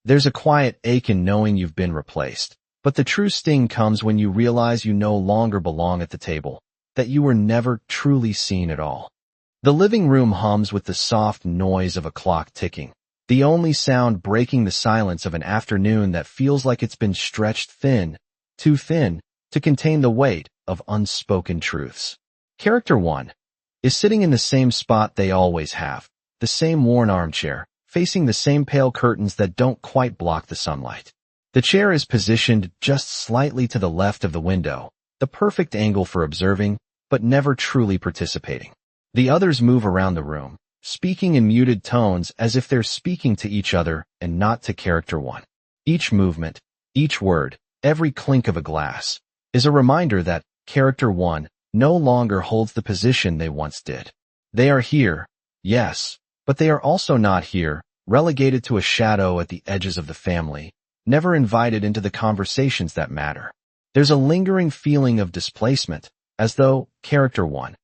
There's a quiet ache in knowing you've been replaced. But the true sting comes when you realize you no longer belong at the table, that you were never truly seen at all. The living room hums with the soft noise of a clock ticking, the only sound breaking the silence of an afternoon that feels like it's been stretched thin, too thin, to contain the weight of unspoken truths. Character 1 is sitting in the same spot they always have, the same worn armchair, facing the same pale curtains that don't quite block the sunlight. The chair is positioned just slightly to the left of the window, the perfect angle for observing, but never truly participating. The others move around the room, speaking in muted tones as if they're speaking to each other and not to Character 1. Each movement, each word, every clink of a glass, is a reminder that Character 1 no longer holds the position they once did. They are here, yes, but they are also not here, relegated to a shadow at the edges of the family, never invited into the conversations that matter. There's a lingering feeling of displacement, as though Character 1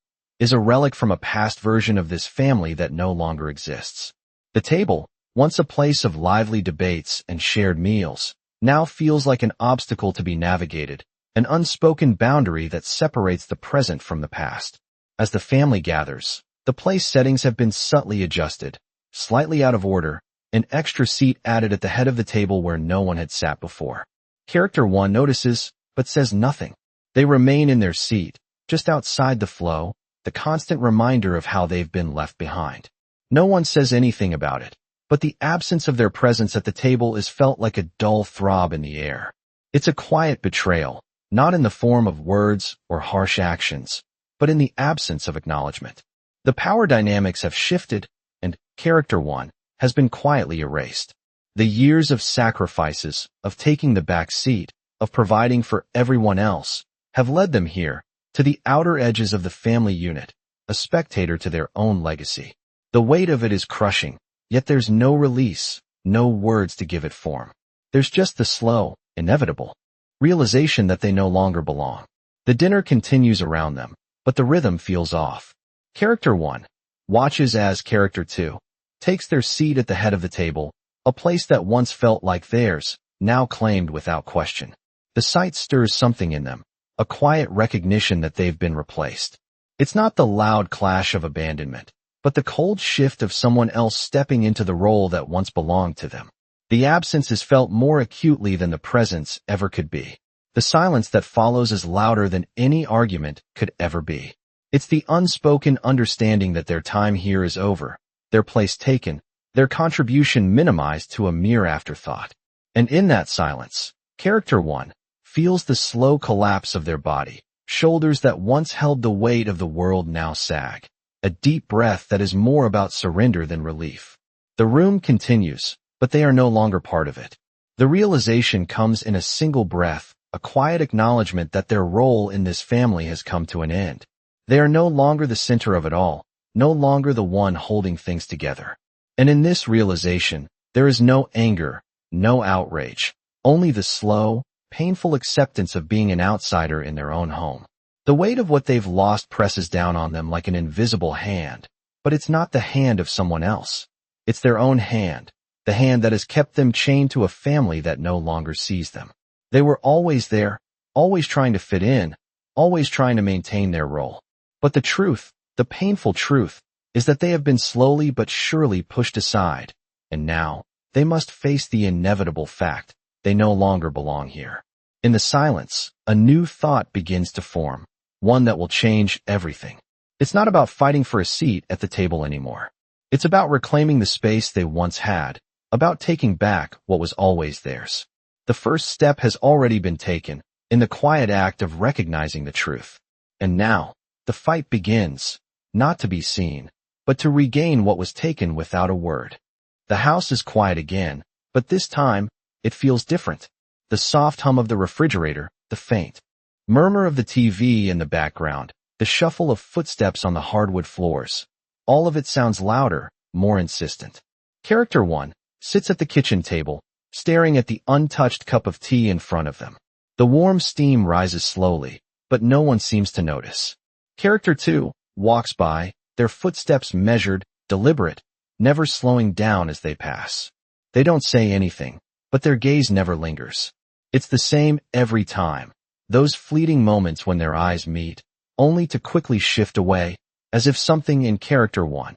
is a relic from a past version of this family that no longer exists. The table, once a place of lively debates and shared meals, now feels like an obstacle to be navigated, an unspoken boundary that separates the present from the past. As the family gathers, the place settings have been subtly adjusted, slightly out of order, an extra seat added at the head of the table where no one had sat before. Character 1 notices, but says nothing. They remain in their seat, just outside the flow, the constant reminder of how they've been left behind. No one says anything about it, but the absence of their presence at the table is felt like a dull throb in the air. It's a quiet betrayal, not in the form of words or harsh actions, but in the absence of acknowledgement. The power dynamics have shifted, and Character 1 has been quietly erased. The years of sacrifices, of taking the back seat, of providing for everyone else, have led them here, to the outer edges of the family unit, a spectator to their own legacy. The weight of it is crushing, yet there's no release, no words to give it form. There's just the slow, inevitable realization that they no longer belong. The dinner continues around them, but the rhythm feels off. Character 1 watches as Character 2 takes their seat at the head of the table, a place that once felt like theirs, now claimed without question. The sight stirs something in them, a quiet recognition that they've been replaced. It's not the loud clash of abandonment, but the cold shift of someone else stepping into the role that once belonged to them. The absence is felt more acutely than the presence ever could be. The silence that follows is louder than any argument could ever be. It's the unspoken understanding that their time here is over, their place taken, their contribution minimized to a mere afterthought. And in that silence, Character 1 feels the slow collapse of their body, shoulders that once held the weight of the world now sag, a deep breath that is more about surrender than relief. The room continues, but they are no longer part of it. The realization comes in a single breath, a quiet acknowledgement that their role in this family has come to an end. They are no longer the center of it all, no longer the one holding things together. And in this realization, there is no anger, no outrage, only the slow, painful acceptance of being an outsider in their own home. The weight of what they've lost presses down on them like an invisible hand, but it's not the hand of someone else. It's their own hand, the hand that has kept them chained to a family that no longer sees them. They were always there, always trying to fit in, always trying to maintain their role. But the truth, the painful truth, is that they have been slowly but surely pushed aside, and now they must face the inevitable fact they no longer belong here. In the silence, a new thought begins to form, one that will change everything. It's not about fighting for a seat at the table anymore. It's about reclaiming the space they once had, about taking back what was always theirs. The first step has already been taken, in the quiet act of recognizing the truth. And now, the fight begins, not to be seen, but to regain what was taken without a word. The house is quiet again, but this time, it feels different. The soft hum of the refrigerator, the faint murmur of the TV in the background, the shuffle of footsteps on the hardwood floors. All of it sounds louder, more insistent. Character 1 sits at the kitchen table, staring at the untouched cup of tea in front of them. The warm steam rises slowly, but no one seems to notice. Character 2 walks by, their footsteps measured, deliberate, never slowing down as they pass. They don't say anything, but their gaze never lingers. It's the same every time. Those fleeting moments when their eyes meet, only to quickly shift away, as if something in character one's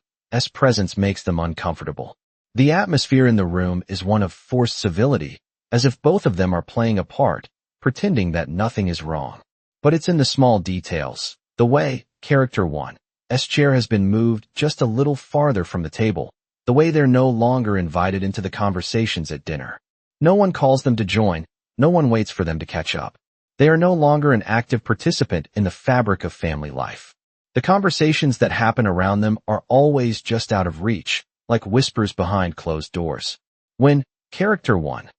presence makes them uncomfortable. The atmosphere in the room is one of forced civility, as if both of them are playing a part, pretending that nothing is wrong. But it's in the small details. The way character one's chair has been moved just a little farther from the table. The way they're no longer invited into the conversations at dinner. No one calls them to join. No one waits for them to catch up. They are no longer an active participant in the fabric of family life. The conversations that happen around them are always just out of reach, like whispers behind closed doors. When character one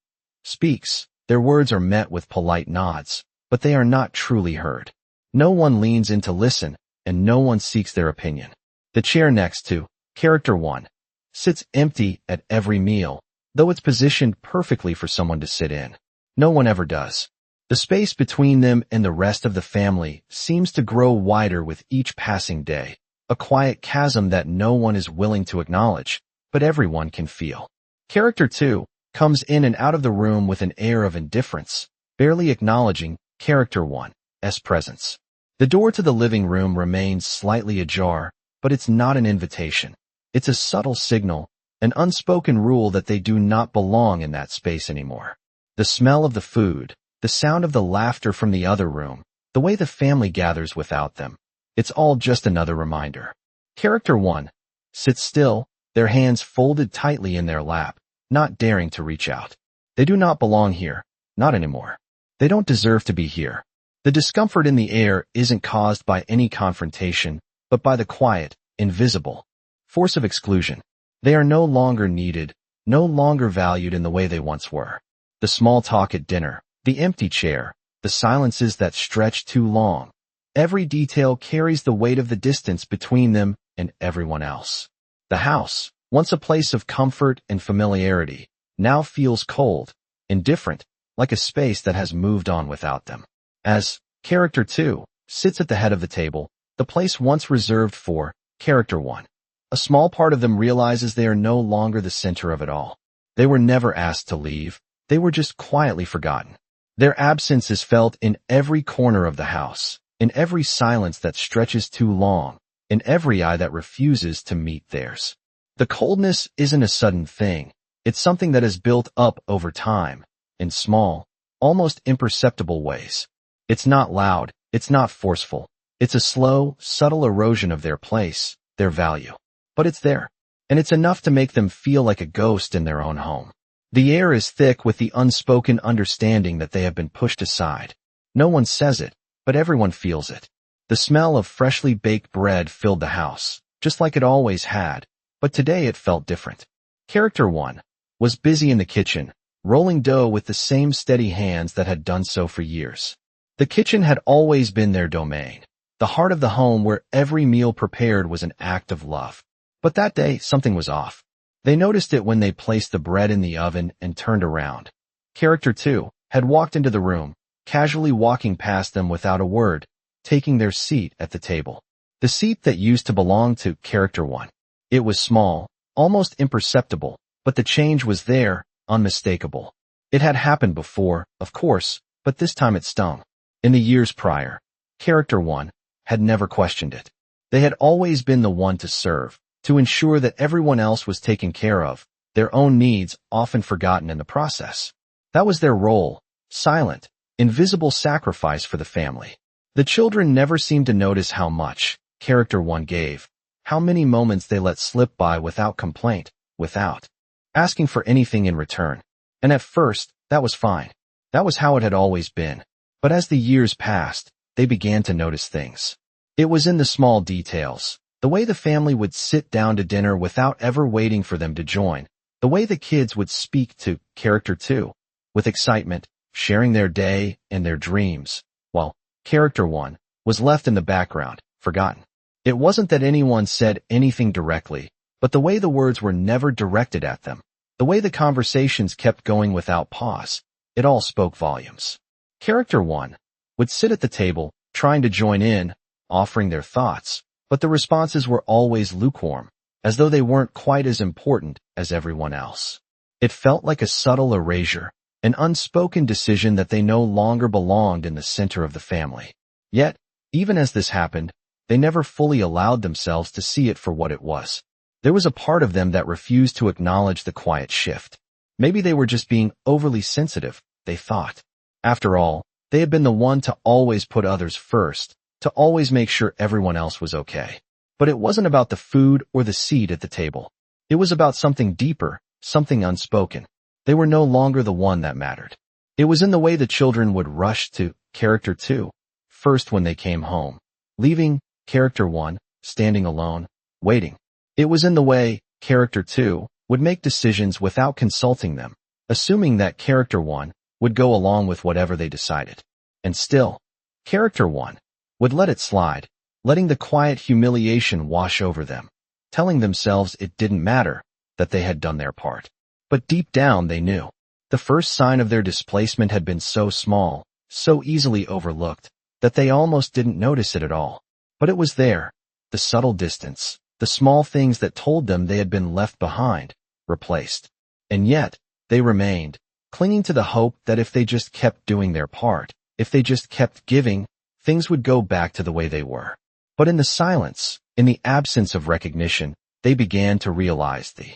speaks, their words are met with polite nods, but they are not truly heard. No one leans in to listen, and no one seeks their opinion. The chair next to character one sits empty at every meal, though it's positioned perfectly for someone to sit in. No one ever does. The space between them and the rest of the family seems to grow wider with each passing day, a quiet chasm that no one is willing to acknowledge, but everyone can feel. Character 2 comes in and out of the room with an air of indifference, barely acknowledging character 1's presence. The door to the living room remains slightly ajar, but it's not an invitation. It's a subtle signal, an unspoken rule that they do not belong in that space anymore. The smell of the food, the sound of the laughter from the other room, the way the family gathers without them, it's all just another reminder. Character 1 sits still, their hands folded tightly in their lap, not daring to reach out. They do not belong here, not anymore. They don't deserve to be here. The discomfort in the air isn't caused by any confrontation, but by the quiet, invisible force of exclusion. They are no longer needed, no longer valued in the way they once were. The small talk at dinner, the empty chair, the silences that stretch too long. Every detail carries the weight of the distance between them and everyone else. The house, once a place of comfort and familiarity, now feels cold, indifferent, like a space that has moved on without them. As character 2 sits at the head of the table, the place once reserved for character 1, a small part of them realizes they are no longer the center of it all. They were never asked to leave. They were just quietly forgotten. Their absence is felt in every corner of the house, in every silence that stretches too long, in every eye that refuses to meet theirs. The coldness isn't a sudden thing. It's something that is built up over time, in small, almost imperceptible ways. It's not loud. It's not forceful. It's a slow, subtle erosion of their place, their value. But it's there, and it's enough to make them feel like a ghost in their own home. The air is thick with the unspoken understanding that they have been pushed aside. No one says it, but everyone feels it. The smell of freshly baked bread filled the house, just like it always had, but today it felt different. Character 1 was busy in the kitchen, rolling dough with the same steady hands that had done so for years. The kitchen had always been their domain, the heart of the home where every meal prepared was an act of love. But that day, something was off. They noticed it when they placed the bread in the oven and turned around. Character 2 had walked into the room, casually walking past them without a word, taking their seat at the table. The seat that used to belong to character 1. It was small, almost imperceptible, but the change was there, unmistakable. It had happened before, of course, but this time it stung. In the years prior, character 1 had never questioned it. They had always been the one to serve, to ensure that everyone else was taken care of, their own needs often forgotten in the process. That was their role, silent, invisible sacrifice for the family. The children never seemed to notice how much character 1 gave, how many moments they let slip by without complaint, without asking for anything in return. And at first, that was fine. That was how it had always been. But as the years passed, they began to notice things. It was in the small details. The way the family would sit down to dinner without ever waiting for them to join. The way the kids would speak to character 2, with excitement, sharing their day and their dreams, while character 1 was left in the background, forgotten. It wasn't that anyone said anything directly, but the way the words were never directed at them, the way the conversations kept going without pause, it all spoke volumes. Character 1 would sit at the table, trying to join in, offering their thoughts, but the responses were always lukewarm, as though they weren't quite as important as everyone else. It felt like a subtle erasure, an unspoken decision that they no longer belonged in the center of the family. Yet, even as this happened, they never fully allowed themselves to see it for what it was. There was a part of them that refused to acknowledge the quiet shift. Maybe they were just being overly sensitive, they thought. After all, they had been the one to always put others first, to always make sure everyone else was okay. But it wasn't about the food or the seat at the table. It was about something deeper, something unspoken. They were no longer the one that mattered. It was in the way the children would rush to character 2, first when they came home, leaving character 1, standing alone, waiting. It was in the way character 2 would make decisions without consulting them, assuming that character 1 would go along with whatever they decided. And still, character 1 would let it slide, letting the quiet humiliation wash over them, telling themselves it didn't matter, that they had done their part. But deep down they knew. The first sign of their displacement had been so small, so easily overlooked, that they almost didn't notice it at all. But it was there, the subtle distance, the small things that told them they had been left behind, replaced. And yet, they remained, clinging to the hope that if they just kept doing their part, if they just kept giving, things would go back to the way they were. But in the silence, in the absence of recognition, they began to realize the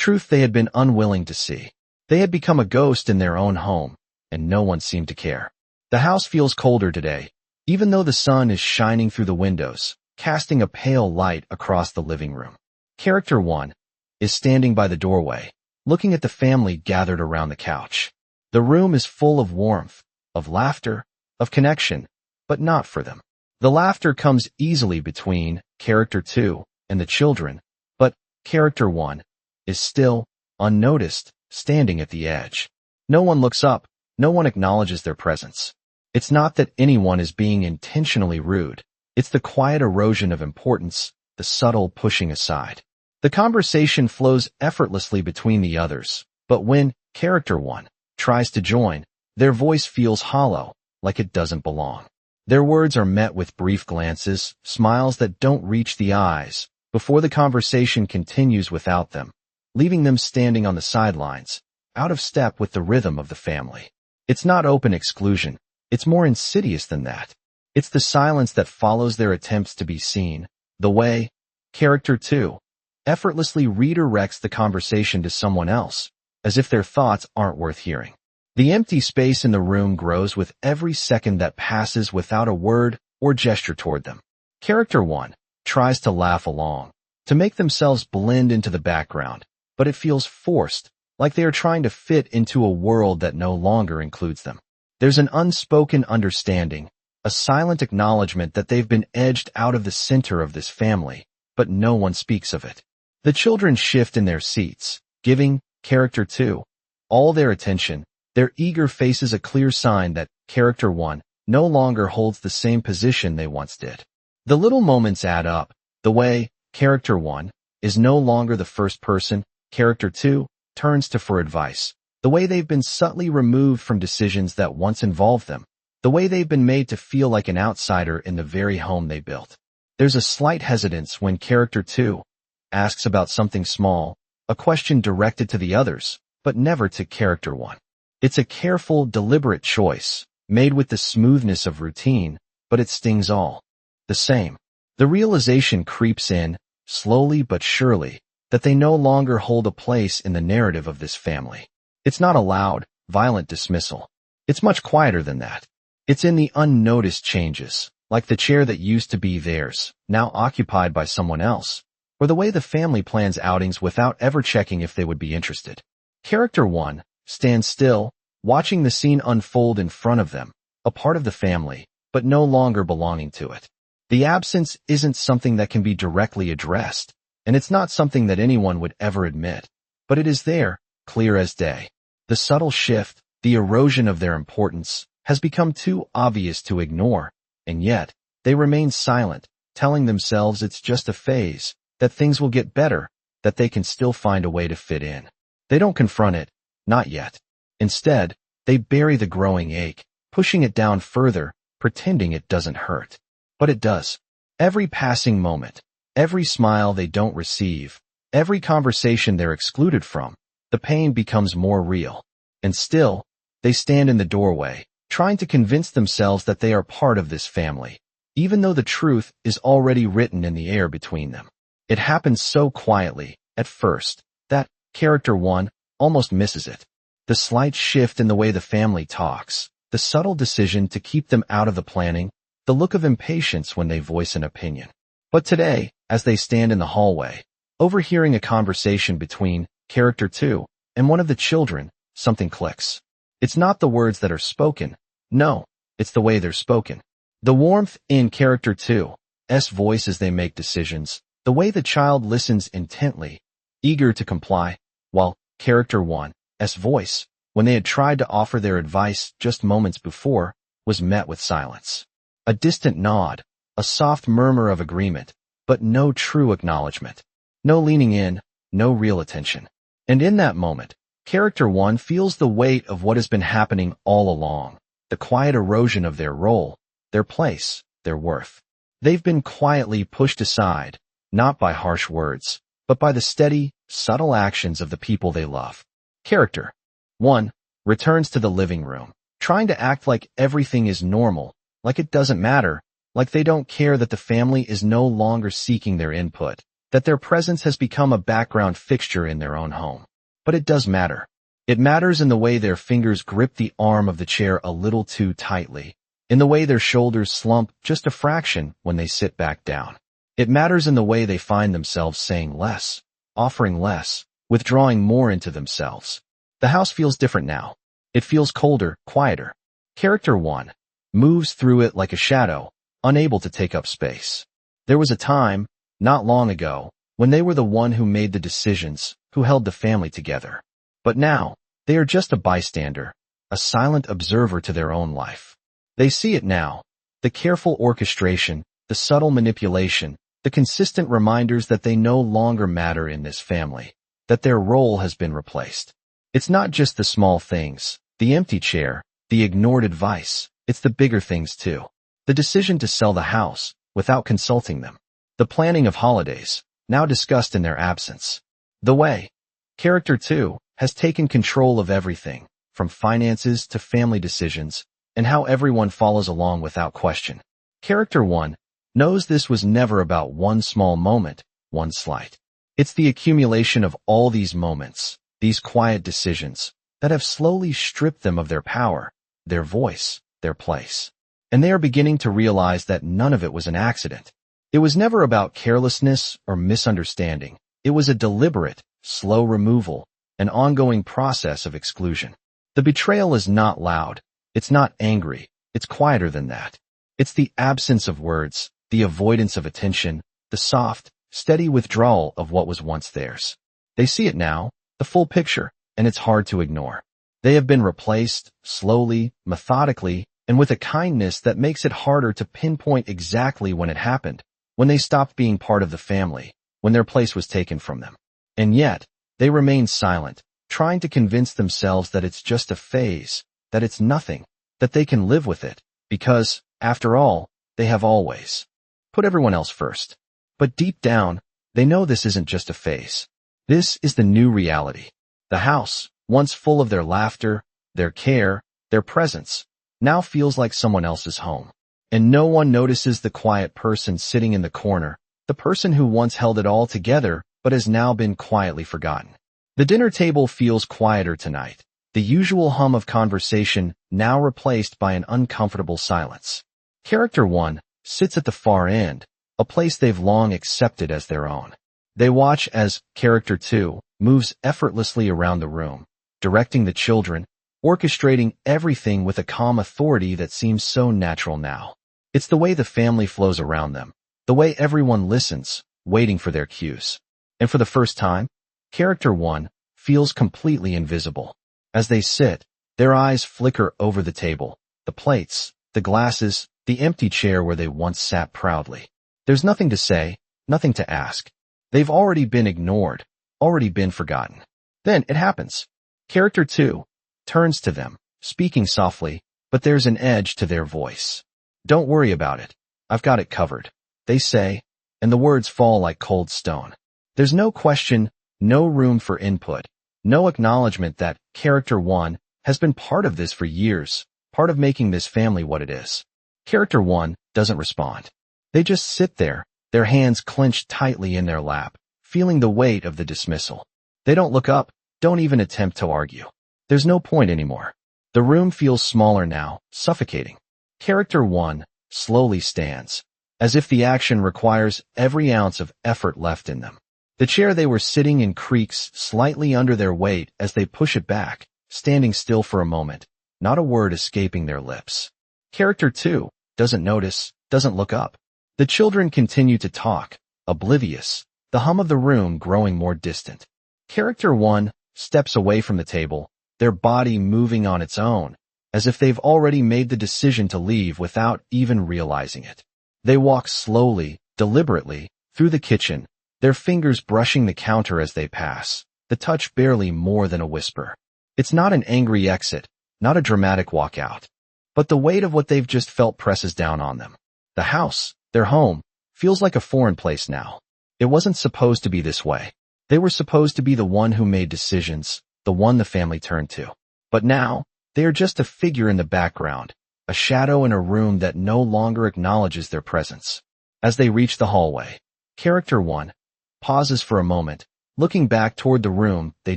truth they had been unwilling to see. They had become a ghost in their own home, and no one seemed to care. The house feels colder today, even though the sun is shining through the windows, casting a pale light across the living room. Character 1 is standing by the doorway, looking at the family gathered around the couch. The room is full of warmth, of laughter, of connection, but not for them. The laughter comes easily between character 2 and the children, but character 1 is still, unnoticed, standing at the edge. No one looks up, no one acknowledges their presence. It's not that anyone is being intentionally rude. It's the quiet erosion of importance, the subtle pushing aside. The conversation flows effortlessly between the others, but when character 1 tries to join, their voice feels hollow, like it doesn't belong. Their words are met with brief glances, smiles that don't reach the eyes, before the conversation continues without them, leaving them standing on the sidelines, out of step with the rhythm of the family. It's not open exclusion. It's more insidious than that. It's the silence that follows their attempts to be seen, the way character 2 effortlessly redirects the conversation to someone else, as if their thoughts aren't worth hearing. The empty space in the room grows with every second that passes without a word or gesture toward them. Character 1 tries to laugh along, to make themselves blend into the background, but it feels forced, like they are trying to fit into a world that no longer includes them. There's an unspoken understanding, a silent acknowledgement that they've been edged out of the center of this family, but no one speaks of it. The children shift in their seats, giving character 2 all their attention, their eager faces a clear sign that character 1 no longer holds the same position they once did. The little moments add up, the way character 1 is no longer the first person character 2 turns to for advice, the way they've been subtly removed from decisions that once involved them, the way they've been made to feel like an outsider in the very home they built. There's a slight hesitance when character 2 asks about something small, a question directed to the others, but never to character 1. It's a careful, deliberate choice, made with the smoothness of routine, but it stings all the same. The realization creeps in, slowly but surely, that they no longer hold a place in the narrative of this family. It's not a loud, violent dismissal. It's much quieter than that. It's in the unnoticed changes, like the chair that used to be theirs, now occupied by someone else, or the way the family plans outings without ever checking if they would be interested. Character 1 stands still, watching the scene unfold in front of them, a part of the family, but no longer belonging to it. The absence isn't something that can be directly addressed, and it's not something that anyone would ever admit, but it is there, clear as day. The subtle shift, the erosion of their importance, has become too obvious to ignore, and yet, they remain silent, telling themselves it's just a phase, that things will get better, that they can still find a way to fit in. They don't confront it, not yet. Instead, they bury the growing ache, pushing it down further, pretending it doesn't hurt. But it does. Every passing moment, every smile they don't receive, every conversation they're excluded from, the pain becomes more real. And still, they stand in the doorway, trying to convince themselves that they are part of this family, even though the truth is already written in the air between them. It happens so quietly, at first, that character 1 almost misses it. The slight shift in the way the family talks, the subtle decision to keep them out of the planning, the look of impatience when they voice an opinion. But today, as they stand in the hallway, overhearing a conversation between character 2 and one of the children, something clicks. It's not the words that are spoken. No, it's the way they're spoken. The warmth in character 2's voice as they make decisions, the way the child listens intently, eager to comply, while character 1's voice, when they had tried to offer their advice just moments before, was met with silence. A distant nod, a soft murmur of agreement, but no true acknowledgement. No leaning in, no real attention. And in that moment, character 1 feels the weight of what has been happening all along, the quiet erosion of their role, their place, their worth. They've been quietly pushed aside, not by harsh words, but by the steady, subtle actions of the people they love. Character 1 returns to the living room, trying to act like everything is normal, like it doesn't matter, like they don't care that the family is no longer seeking their input, that their presence has become a background fixture in their own home. But it does matter. It matters in the way their fingers grip the arm of the chair a little too tightly, in the way their shoulders slump just a fraction when they sit back down. It matters in the way they find themselves saying less, offering less, withdrawing more into themselves. The house feels different now. It feels colder, quieter. Character 1 moves through it like a shadow, unable to take up space. There was a time, not long ago, when they were the one who made the decisions, who held the family together. But now, they are just a bystander, a silent observer to their own life. They see it now, the careful orchestration, the subtle manipulation, the consistent reminders that they no longer matter in this family, that their role has been replaced. It's not just the small things, the empty chair, the ignored advice, it's the bigger things too. The decision to sell the house, without consulting them. The planning of holidays, now discussed in their absence. The way character 2 has taken control of everything, from finances to family decisions, and how everyone follows along without question. Character 1 knows this was never about one small moment, one slight. It's the accumulation of all these moments, these quiet decisions, that have slowly stripped them of their power, their voice, their place. And they are beginning to realize that none of it was an accident. It was never about carelessness or misunderstanding. It was a deliberate, slow removal, an ongoing process of exclusion. The betrayal is not loud. It's not angry. It's quieter than that. It's the absence of words, the avoidance of attention, the soft, steady withdrawal of what was once theirs. They see it now, the full picture, and it's hard to ignore. They have been replaced, slowly, methodically, and with a kindness that makes it harder to pinpoint exactly when it happened, when they stopped being part of the family, when their place was taken from them. And yet, they remain silent, trying to convince themselves that it's just a phase, that it's nothing, that they can live with it, because, after all, they have always put everyone else first. But deep down, they know this isn't just a phase. This is the new reality. The house, once full of their laughter, their care, their presence, now feels like someone else's home. And no one notices the quiet person sitting in the corner, the person who once held it all together but has now been quietly forgotten. The dinner table feels quieter tonight, the usual hum of conversation now replaced by an uncomfortable silence. Character 1 sits at the far end, a place they've long accepted as their own. They watch as character 2 moves effortlessly around the room, directing the children, orchestrating everything with a calm authority that seems so natural now. It's the way the family flows around them, the way everyone listens, waiting for their cues. And for the first time, character 1 feels completely invisible. As they sit, their eyes flicker over the table, the plates, the glasses, the empty chair where they once sat proudly. There's nothing to say, nothing to ask. They've already been ignored, already been forgotten. Then it happens. Character 2 turns to them, speaking softly, but there's an edge to their voice. "Don't worry about it. I've got it covered," they say, and the words fall like cold stone. There's no question, no room for input, No acknowledgement that character 1 has been part of this for years, part of making this family what it is. Character 1 doesn't respond. They just sit there, their hands clenched tightly in their lap, feeling the weight of the dismissal. They don't look up, don't even attempt to argue. There's no point anymore. The room feels smaller now, suffocating. Character 1 slowly stands, as if the action requires every ounce of effort left in them. The chair they were sitting in creaks slightly under their weight as they push it back, standing still for a moment, not a word escaping their lips. Character 2 doesn't notice, doesn't look up. The children continue to talk, oblivious, the hum of the room growing more distant. Character 1 steps away from the table, their body moving on its own, as if they've already made the decision to leave without even realizing it. They walk slowly, deliberately, through the kitchen, their fingers brushing the counter as they pass, the touch barely more than a whisper. It's not an angry exit, not a dramatic walkout, but the weight of what they've just felt presses down on them. The house, their home, feels like a foreign place now. It wasn't supposed to be this way. They were supposed to be the one who made decisions, the one the family turned to. But now, they are just a figure in the background, a shadow in a room that no longer acknowledges their presence. As they reach the hallway, Character 1 pauses for a moment, looking back toward the room they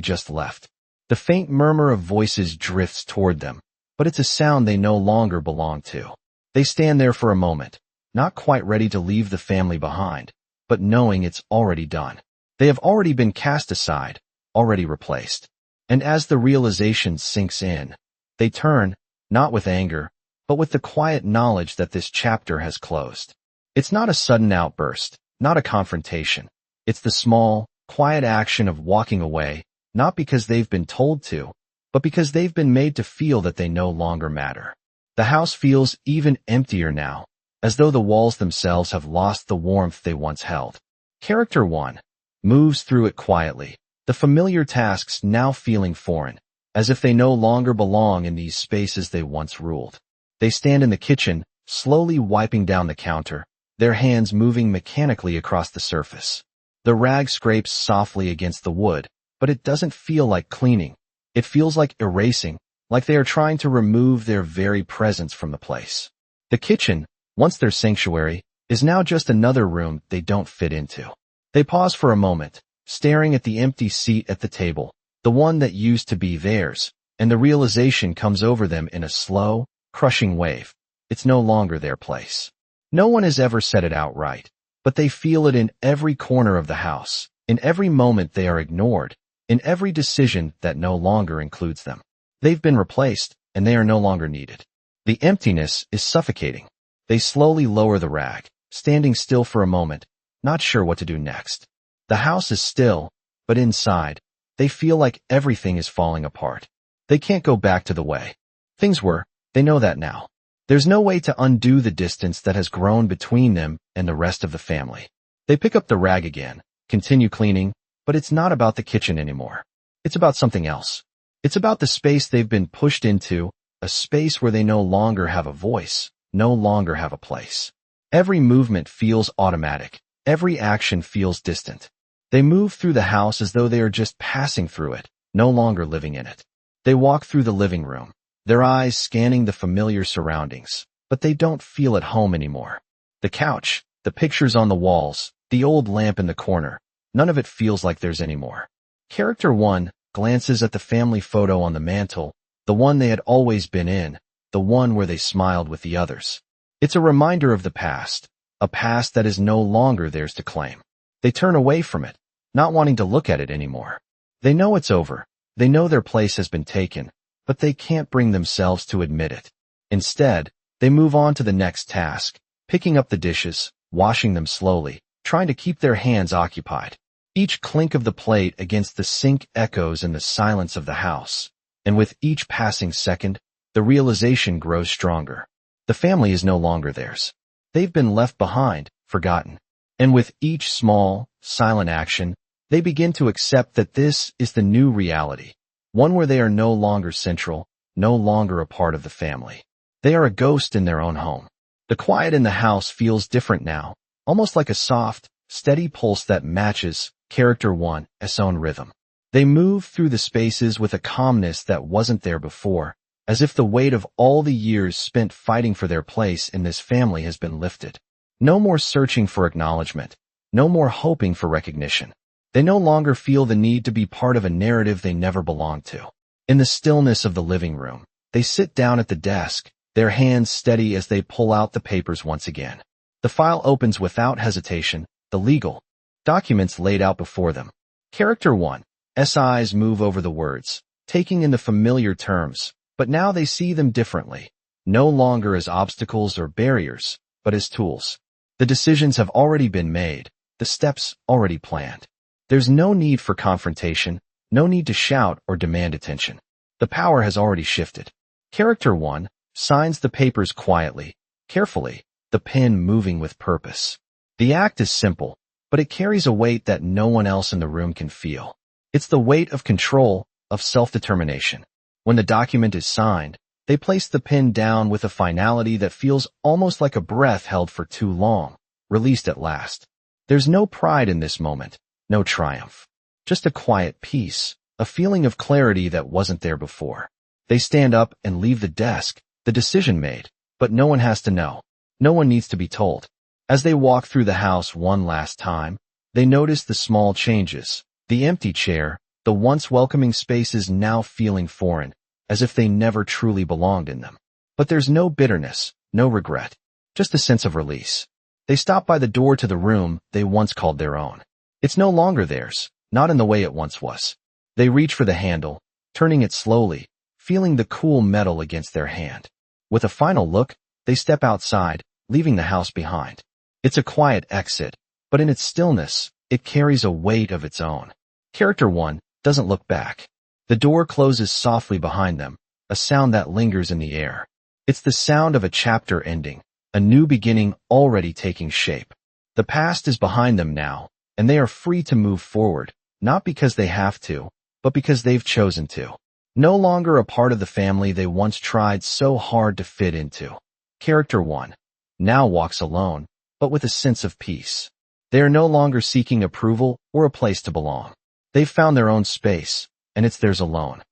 just left. The faint murmur of voices drifts toward them, but it's a sound they no longer belong to. They stand there for a moment, not quite ready to leave the family behind, but knowing it's already done. They have already been cast aside, already replaced. And as the realization sinks in, they turn, not with anger, but with the quiet knowledge that this chapter has closed. It's not a sudden outburst, not a confrontation. It's the small, quiet action of walking away, not because they've been told to, but because they've been made to feel that they no longer matter. The house feels even emptier now, as though the walls themselves have lost the warmth they once held. Character 1 moves through it quietly, the familiar tasks now feeling foreign, as if they no longer belong in these spaces they once ruled. They stand in the kitchen, slowly wiping down the counter, their hands moving mechanically across the surface. The rag scrapes softly against the wood, but it doesn't feel like cleaning. It feels like erasing, like they are trying to remove their very presence from the place. The kitchen, once their sanctuary, is now just another room they don't fit into. They pause for a moment, staring at the empty seat at the table, the one that used to be theirs, and the realization comes over them in a slow, crushing wave. It's no longer their place. No one has ever said it outright, but they feel it in every corner of the house, in every moment they are ignored, in every decision that no longer includes them. They've been replaced, and they are no longer needed. The emptiness is suffocating. They slowly lower the rag, standing still for a moment, not sure what to do next. The house is still, but inside, they feel like everything is falling apart. They can't go back to the way things were. They know that now. There's no way to undo the distance that has grown between them and the rest of the family. They pick up the rag again, continue cleaning, but it's not about the kitchen anymore. It's about something else. It's about the space they've been pushed into, a space where they no longer have a voice, no longer have a place. Every movement feels automatic. Every action feels distant. They move through the house as though they are just passing through it, no longer living in it. They walk through the living room, their eyes scanning the familiar surroundings, but they don't feel at home anymore. The couch, the pictures on the walls, the old lamp in the corner, none of it feels like theirs anymore. Character 1 glances at the family photo on the mantel, the one they had always been in, the one where they smiled with the others. It's a reminder of the past, a past that is no longer theirs to claim. They turn away from it, not wanting to look at it anymore. They know it's over. They know their place has been taken, but they can't bring themselves to admit it. Instead, they move on to the next task, picking up the dishes, washing them slowly, trying to keep their hands occupied. Each clink of the plate against the sink echoes in the silence of the house, and with each passing second, the realization grows stronger. The family is no longer theirs. They've been left behind, forgotten. And with each small, silent action, they begin to accept that this is the new reality, one where they are no longer central, no longer a part of the family. They are a ghost in their own home. The quiet in the house feels different now, almost like a soft, steady pulse that matches Character 1's own rhythm. They move through the spaces with a calmness that wasn't there before, as if the weight of all the years spent fighting for their place in this family has been lifted. No more searching for acknowledgement. No more hoping for recognition. They no longer feel the need to be part of a narrative they never belonged to. In the stillness of the living room, they sit down at the desk, their hands steady as they pull out the papers once again. The file opens without hesitation, the legal documents laid out before them. Character 1's eyes move over the words, taking in the familiar terms, but now they see them differently. No longer as obstacles or barriers, but as tools. The decisions have already been made, the steps already planned. There's no need for confrontation, no need to shout or demand attention. The power has already shifted. Character 1 signs the papers quietly, carefully, the pen moving with purpose. The act is simple, but it carries a weight that no one else in the room can feel. It's the weight of control, of self-determination. When the document is signed, they place the pen down with a finality that feels almost like a breath held for too long, released at last. There's no pride in this moment, no triumph. Just a quiet peace, a feeling of clarity that wasn't there before. They stand up and leave the desk, the decision made, but no one has to know. No one needs to be told. As they walk through the house one last time, they notice the small changes, the empty chair, the once welcoming spaces now feeling foreign, as if they never truly belonged in them. But there's no bitterness, no regret, just a sense of release. They stop by the door to the room they once called their own. It's no longer theirs, not in the way it once was. They reach for the handle, turning it slowly, feeling the cool metal against their hand. With a final look, they step outside, leaving the house behind. It's a quiet exit, but in its stillness, it carries a weight of its own. Character 1 doesn't look back. The door closes softly behind them, a sound that lingers in the air. It's the sound of a chapter ending, a new beginning already taking shape. The past is behind them now, and they are free to move forward, not because they have to, but because they've chosen to. No longer a part of the family they once tried so hard to fit into. Character 1 now walks alone, but with a sense of peace. They are no longer seeking approval or a place to belong. They've found their own space, and it's theirs alone.